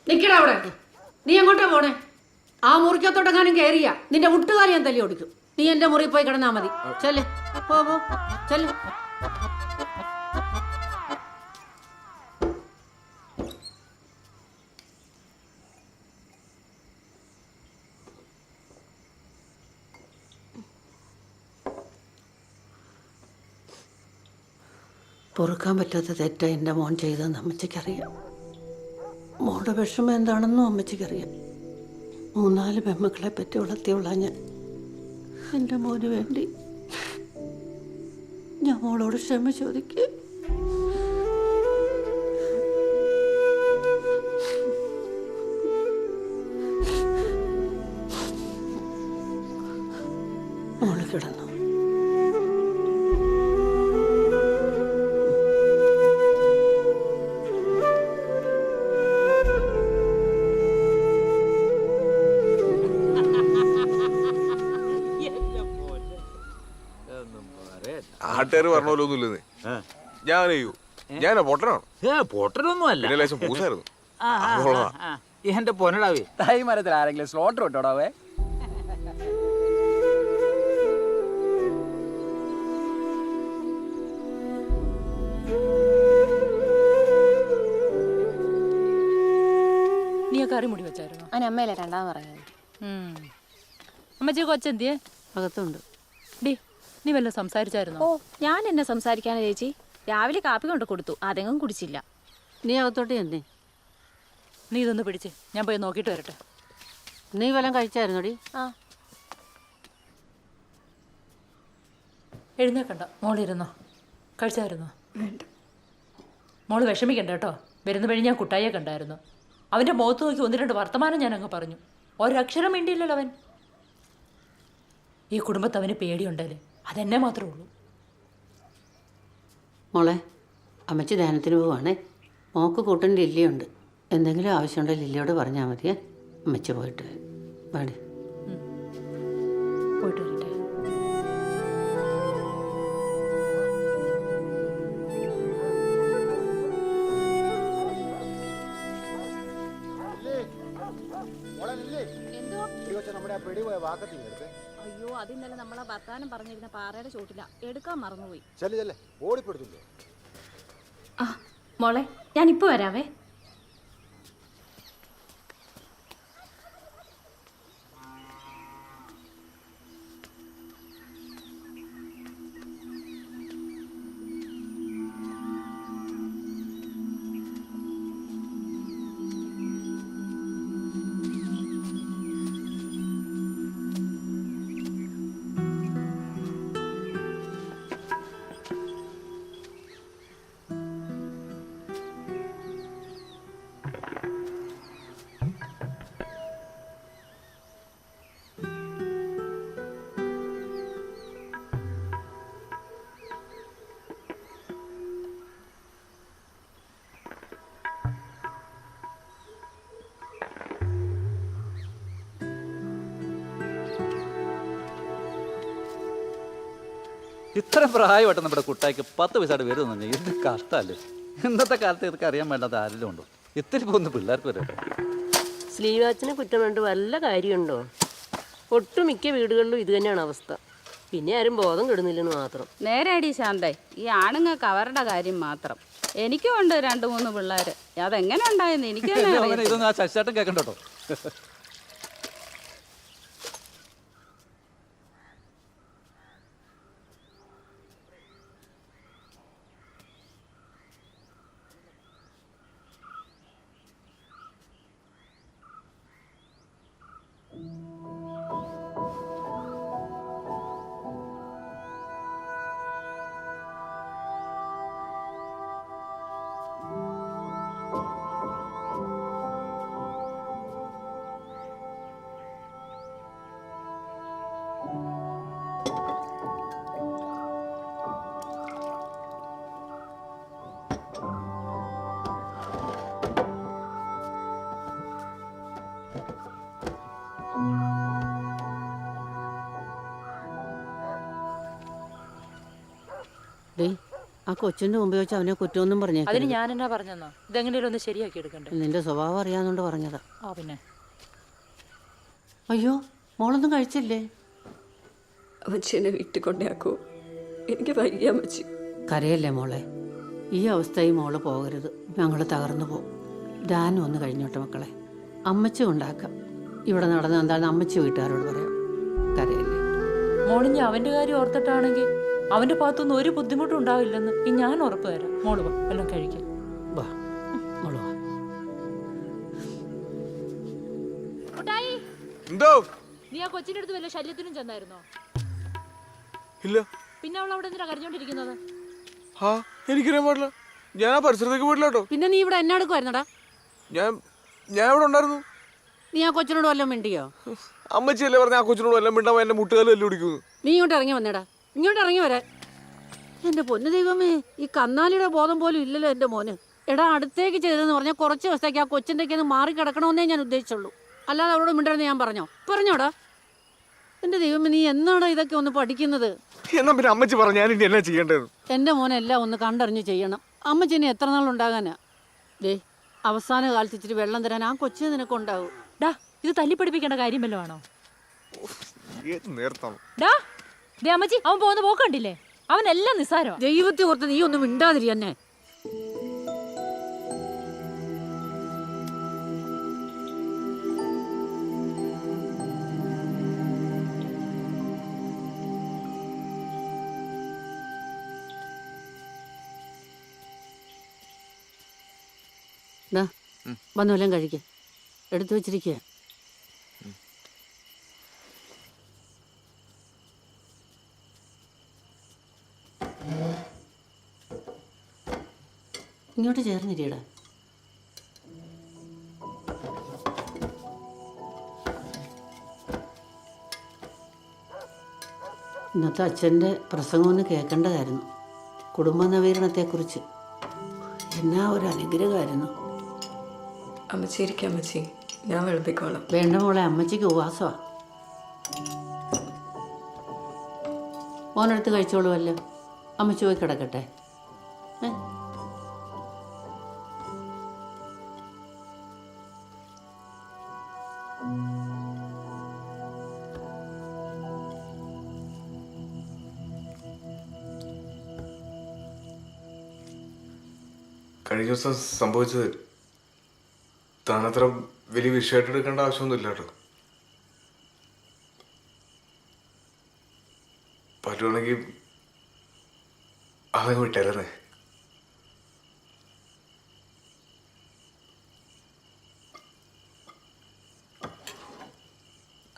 നിക്കടാ അവിടെ. നീ എങ്ങോട്ടാ പോണേ? ആ മുറിക്കത്തോട്ടെങ്ങാനും കയറിയ നിന്റെ മുട്ടുകാലി ഞാൻ തല്ലി ഓടിക്കും. നീ എന്റെ മുറി പോയി കിടന്നാ മതി. ചെല്ല്, പോ ചെല്ല്. പൊറുക്കാൻ പറ്റാത്ത തെറ്റ എൻ്റെ മോൻ ചെയ്തതെന്ന് അമ്മച്ചിക്കറിയാം. മോളുടെ വിഷമം എന്താണെന്നും അമ്മച്ചിക്കറിയാം. 3-4 പെമ്മക്കളെ പറ്റി വളർത്തിയുള്ള ഞാൻ എൻ്റെ മോന് വേണ്ടി ഞാൻ മോളോട് ക്ഷമ ചോദിക്കുക. മോള് കിടന്നു. നാട്ടുകാർ പറഞ്ഞ പോലെ ഒന്നുമില്ലെന്ന് ഞാനാ പൊട്ടനാണ്. പൊട്ടനൊന്നും അല്ല, ലേശം പൂസായിരുന്നു. എന്റെ പൊന്നടാവേ. തൈ മരത്തിൽ ആരെങ്കിലും സ്ലോട്ടർ ഇട്ടോടാവേ. നീ കറി മുടി വെച്ചായിരുന്നു? അമ്മയല്ലേ രണ്ടാമത് പറയുന്നത്. അമ്മച്ചി കൊച്ചെന്തിയെ? അകത്തുണ്ട്. ഡി, നീ വല്ല സംസാരിച്ചായിരുന്നോ? ഓ, ഞാൻ എന്നെ സംസാരിക്കാനാ ചേച്ചി. രാവിലെ കാപ്പി കൊണ്ട് കൊടുത്തു, അതെങ്ങും കുടിച്ചില്ല. നീ അകത്തോട്ട് ചെന്നേ. നീ ഇതൊന്ന് പിടിച്ച്, ഞാൻ പോയി നോക്കിയിട്ട് വരട്ടെ. നീ വല്ലതും കഴിച്ചായിരുന്നോടി? ആ, എഴുന്നേക്കണ്ട, മോളിരുന്നോ. കഴിച്ചായിരുന്നോ? മോള് വിഷമിക്കണ്ട കേട്ടോ. വരുന്ന വഴി ഞാൻ കുട്ടായിയെ കണ്ടായിരുന്നു. അവൻ്റെ മുഖത്ത് നോക്കി 1-2 വർത്തമാനം ഞാൻ അങ്ങ് പറഞ്ഞു. ഒരക്ഷരം വേണ്ടിയില്ലല്ലോ അവൻ. ഈ കുടുംബത്ത് അവന് പേടിയുണ്ടല്ലേ, അതെന്നെ മാത്രമേ ഉള്ളൂ. മോളെ, അമ്മച്ചി ധ്യാനത്തിന് പോവാണേ. മോക്ക് കൂട്ടൻ ലില്ലിയുണ്ട്. എന്തെങ്കിലും ആവശ്യമുണ്ടെങ്കിൽ ലില്ലിയോട് പറഞ്ഞാൽ മതിയേ. അമ്മച്ചി പോയിട്ട് പാടി പോയിട്ട് വരട്ടെ. അയ്യോ, അത് ഇന്നലെ നമ്മളെ വർത്താനം പറഞ്ഞിരുന്ന പാറയുടെ ചോട്ടില, എടുക്കാൻ മറന്നുപോയി. ആ മോളെ, ഞാനിപ്പോ വരാവേ. ഇത്ര പ്രായമായിട്ട് നമ്മുടെ കുട്ടായിക്ക് 10 പൈസ വരുന്നു. ഇത് കഷ്ടമല്ലേ? ഇന്നത്തെ കാലത്ത് ഇതൊക്കെ അറിയാൻ വേണ്ടാത്ത ആരെങ്കിലും ഉണ്ടോ? ഇത്തിരി പോകുന്ന പിള്ളേർക്ക് വരട്ടെ. സ്ലീവാച്ചിനെ കുറ്റം വേണ്ട വല്ല കാര്യമുണ്ടോ? ഒട്ടുമിക്ക വീടുകളിലും ഇത് തന്നെയാണ് അവസ്ഥ. പിന്നെ ആരും ബോധം കെടുന്നില്ലെന്ന് മാത്രം. നേരെടി ശാന്തേ, ഈ ആണുങ്ങൾക്ക് അവരുടെ കാര്യം മാത്രം. എനിക്കും ഉണ്ട് 2-3 പിള്ളേര്. അതെങ്ങനെ ഉണ്ടായെന്ന് എനിക്ക് ഇതൊന്നും ആ ശശിചേട്ടൻ കേൾക്കണ്ട കേട്ടോ. ഡേ ആ കൊച്ചിൻ്റെ മുമ്പ് വെച്ച് അവനെ കുറ്റമൊന്നും അതിന് പറഞ്ഞേക്കരുത്. ഞാൻ എന്നാ പറഞ്ഞെന്നോ ഇതെങ്ങനെയും ഒന്ന് ശരിയാക്കി എടുക്കണ്ടേ. നിന്റെ സ്വഭാവം അറിയാവുന്നതുകൊണ്ട് പറഞ്ഞതാ. ആ പിന്നെ അയ്യോ മോളൊന്നും കഴിച്ചില്ലേ? അമ്മച്ചി എന്നെ വീട്ടിൽ കൊണ്ടേക്കോ, എനിക്ക് വയ്യ അമ്മച്ചി. കരയല്ലേ മോളെ, ഈ അവസ്ഥയിൽ മോള് പോകരുത്. ഞങ്ങൾ തകർന്നു പോകും. ദാനം ഒന്ന് കഴിഞ്ഞോട്ടെ മക്കളെ. അമ്മച്ചി ഉണ്ടാക്കാം. ഇവിടെ നടന്ന് എന്താണെന്ന് അമ്മച്ചി വീട്ടുകാരോട് പറയാം. കരയല്ലേ. മോളിഞ്ഞ് അവന്റെ കാര്യം ഓർത്തിട്ടാണെങ്കിൽ അവന്റെ ഭാഗത്തുനിന്ന് ഒരു ബുദ്ധിമുട്ടും ഉണ്ടാവില്ലെന്ന് ഈ ഞാൻ ഉറപ്പ് തരാം. മോള് വാ എല്ലാം കഴിക്കാം. വാ മോള് വാ. എന്തോ നീ ആ കൊച്ചിന്റെ അടുത്ത് വല്ല ശല്യത്തിനും ചെന്നായിരുന്നോ? ഇല്ല. പിന്നെ അവൾ അവിടെ എന്തിനാ കരഞ്ഞോണ്ടിരിക്കുന്നത്? ആ എനിക്കറിയാൻ പാടില്ല. ഞാൻ ആ പരിസരത്തേക്ക് പോയിട്ടില്ല കേട്ടോ. പിന്നെ നീ ഇവിടെ എന്നെ എടുക്കുമായിരുന്നടാ? ഞാൻ ഇവിടെ ഉണ്ടായിരുന്നു. നീ ആ കൊച്ചിനോട് വല്ലതും മിണ്ടിയോ? അമ്മച്ചിയല്ലേ പറഞ്ഞ ആ കൊച്ചിനോട് വല്ലതും മിണ്ടാ എന്നെ മുട്ടുകാലും എല്ലാം പിടിക്കുന്നു. നീ ഇങ്ങോട്ട് ഇറങ്ങി വന്നേടാ. ഇങ്ങോട്ട് ഇറങ്ങി വരാൻ. എൻ്റെ പൊന്നു ദൈവമേ, ഈ കന്നാലിയുടെ ബോധം പോലും ഇല്ലല്ലോ എൻ്റെ മോന്. എടാ അടുത്തേക്ക് ചെയ്തതെന്ന് പറഞ്ഞാൽ കുറച്ച് ദിവസത്തേക്ക് ആ കൊച്ചിൻ്റെയൊക്കെ ഒന്ന് മാറി കിടക്കണമെന്നേ ഞാൻ ഉദ്ദേശിച്ചുള്ളൂ. അല്ലാതെ അവളോട് മിണ്ടരുന്ന് ഞാൻ പറഞ്ഞോടാ. എൻ്റെ ദൈവമേ, നീ എന്നാടാ ഇതൊക്കെ ഒന്ന് പഠിക്കുന്നത്? എന്നാ പിന്നെ അമ്മച്ചി പറഞ്ഞ ഞാൻ ഇനി എന്നാ ചെയ്യേണ്ടത്? എൻ്റെ മോനെല്ലാം ഒന്ന് കണ്ടറിഞ്ഞ് ചെയ്യണം. അമ്മച്ചിനെ എത്ര നാളുണ്ടാകാനാ? ഡേ അവസാന കാലത്ത് ഇച്ചിരി വെള്ളം തരാൻ ആ കൊച്ചിന് നിനക്കുണ്ടാവും. ഡാ ഇത് തല്ലിപ്പിടിപ്പിക്കേണ്ട കാര്യം വല്ലതും ആണോ? നേർത്താണ്. ഡാ ദേ അമ്മച്ചി അവൻ പോകുന്ന പോക്ക് കണ്ടില്ലേ? അവനെല്ലാം നിസ്സാരമാ. ദൈവത്തെ ഓർത്ത് നീ ഒന്നും മിണ്ടാതിരി എന്നെ. വന്നു വല്ലതും കഴിക്ക. എടുത്തു വെച്ചിരിക്കുക. ഇങ്ങോട്ട് ചേർന്നിരിയടാ. ഇന്നത്തെ അച്ഛൻ്റെ പ്രസംഗം ഒന്ന് കേൾക്കേണ്ടതായിരുന്നു. കുടുംബ നവീകരണത്തെക്കുറിച്ച്. എന്നാ ഒരു അനുഗ്രഹമായിരുന്നു. അമ്മച്ചി ഇരിക്കാം അമ്മച്ചി, ഞാൻ വിളമ്പിക്കോളാം. വേണ്ട മോളെ, അമ്മച്ചിക്ക് ഉപവാസമാണ്. മോനെടുത്ത് കഴിച്ചോളുമല്ലോ. അമ്മച്ചി പോയി കിടക്കട്ടെ. കഴിഞ്ഞ ദിവസം സംഭവിച്ചത് താനത്ര വലിയ വിഷയമായിട്ട് എടുക്കേണ്ട ആവശ്യമൊന്നുമില്ല കേട്ടോ. പറ്റുവാണെങ്കിൽ അതങ്ങ് വിട്ടേലേ.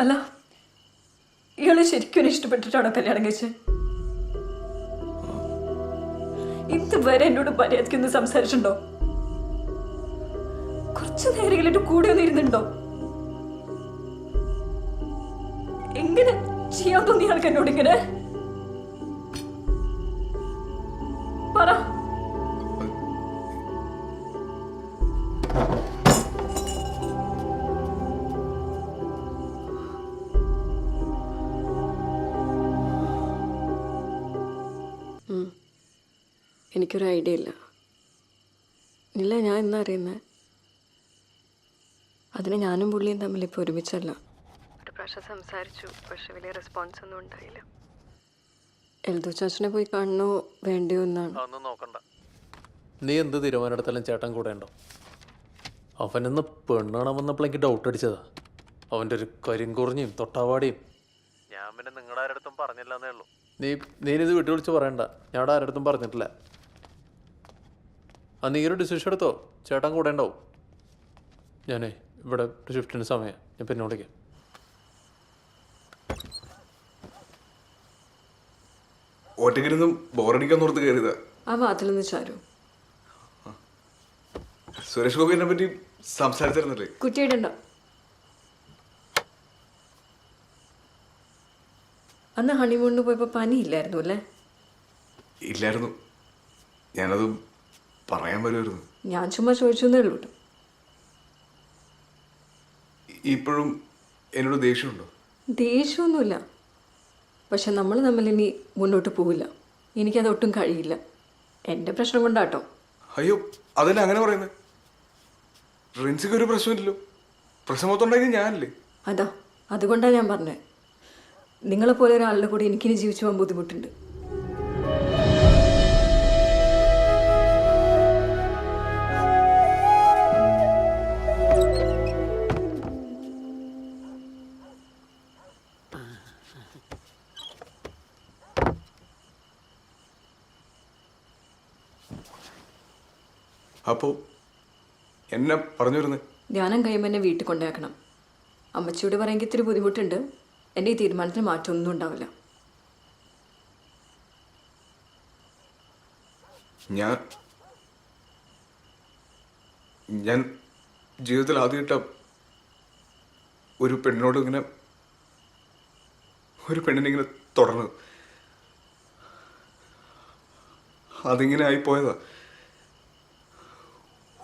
അല്ല, ഇയാളെ ശരിക്കും ഇഷ്ടപ്പെട്ടിട്ടാണോ കല്യാണം കഴിച്ചത്? ഇതുവരെ എന്നോട് മര്യാദയ്ക്കൊന്ന് സംസാരിച്ചിട്ടുണ്ടോ? കുറച്ചു നേരങ്ങളിൽ എന്റെ കൂടെ ഒന്ന് ഇരുന്നുണ്ടോ? എങ്ങനെ ചെയ്യാൻ തോന്നി ആൾക്ക് എന്നോട് ഇങ്ങനെ? പറ. എനിക്കൊരു ഐഡിയ ഇല്ല. ഞാൻ എന്നാ അറിയുന്നത്? അതിന് ഞാനും പുള്ളിയും തമ്മിൽ ഇപ്പോൾ ഒരുമിച്ചല്ല. ഒരു പ്രാവശ്യം സംസാരിച്ചു, പക്ഷെ വലിയ റെസ്പോൺസ് ഒന്നും ഉണ്ടായില്ല. എൽദോ ചാച്ചനെ പോയി കാണണോ വേണ്ടയോ എന്നാണ്. അതൊന്നും നോക്കണ്ട. നീ എന്ത് തീരുമാനം എടുത്താലും ചേട്ടൻ കൂടെ ഉണ്ടോ? അവനെന്ന് പെണ്ണാണാൻ വന്നപ്പോൾ എനിക്ക് ഡൗട്ട് അടിച്ചതാ. അവൻ്റെ ഒരു കരിങ്കുറിഞ്ഞും തൊട്ടാവാടിയും. ഞാൻ പിന്നെ നിങ്ങളുടെ ആരടുത്തും പറഞ്ഞില്ല എന്നേ ഉള്ളൂ. നീനിത് വിട്ടു വിളിച്ച് പറയണ്ട, ഞാൻ അവിടെ ആരടുത്തും പറഞ്ഞിട്ടില്ല. നീ ഒരു ഡിസിഷൻ എടുത്തോ, ചേട്ടൻ കൂടെ ഉണ്ടാവും. ഞാനേ ഇവിടെ ഒരു ഷിഫ്റ്റിന് സമയം, ഞാൻ പിന്നെ വിളിക്കാം. ഒറ്റയ്ക്കിരുന്നും ബോറടിക്കാൻ ഓർത്ത് കയറിയതാ. ആ വാതിലൊന്ന് ചാരൂ. സുരേഷ് ഗോപിനെ പറ്റി സംസാരിച്ചിരുന്നില്ലേ? കുറ്റിയിടണ്ട. അന്ന് ഹണിമൂണിന് പോയപ്പോൾ പനിയില്ലായിരുന്നു അല്ലേ? ഇല്ലായിരുന്നു. ഞാനത് പറയാൻ വരുമായിരുന്നു. ഞാൻ ചുമ്മാ ചോദിച്ചെന്നേ ഉള്ളൂ. ഇപ്പോഴും എന്നോട് ദേഷ്യമുണ്ടോ? ദേഷ്യമൊന്നുമില്ല, പക്ഷെ നമ്മൾ തമ്മിൽ ഇനി മുന്നോട്ട് പോവില്ല. എനിക്കതൊട്ടും കഴിയില്ല. എൻ്റെ പ്രശ്നം കൊണ്ടാട്ടോ. അയ്യോ അതന്നെ അങ്ങനെ പറയുന്നത്. റിൻസിക്ക് ഒരു പ്രശ്നമില്ലല്ലോ. പ്രശ്നം മൊത്തം ഉണ്ടാക്കി ഞാനല്ലേ. അതാ, അതുകൊണ്ടാണ് ഞാൻ പറഞ്ഞത്. നിങ്ങളെപ്പോലെ ഒരാളുടെ കൂടെ എനിക്കിനി ജീവിച്ചു പോകാൻ ബുദ്ധിമുട്ടുണ്ട്. അപ്പോ എന്നെ പറഞ്ഞു വരുന്നത്? ധ്യാനം കഴിയുമ്പോൾ എന്നെ വീട്ടിൽ കൊണ്ടാക്കണം. അമ്മച്ചിയോട് പറയുമെങ്കിൽ ഇത്തിരി ബുദ്ധിമുട്ടുണ്ട്. എൻ്റെ ഈ തീരുമാനത്തിന് മാറ്റമൊന്നും ഉണ്ടാവില്ല. ഞാൻ ജീവിതത്തിൽ ആദ്യമായിട്ട ഒരു പെണ്ണിനോട് ഇങ്ങനെ ഇങ്ങനെ തുടർന്നത്. അതിങ്ങനെ ആയിപ്പോയതാ.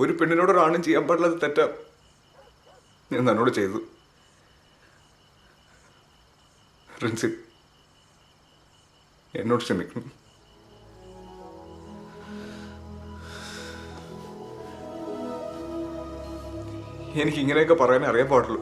ഒരു പെണ്ണിനോട് ഒരാണും ചെയ്യാൻ പാടില്ലാത്ത തെറ്റാ ഞാൻ തന്നോട് ചെയ്തു. റിൻസി എന്നോട് ക്ഷമിക്കണം. എനിക്ക് ഇങ്ങനെയൊക്കെ പറയാൻ അറിയാൻ പാടുള്ളൂ.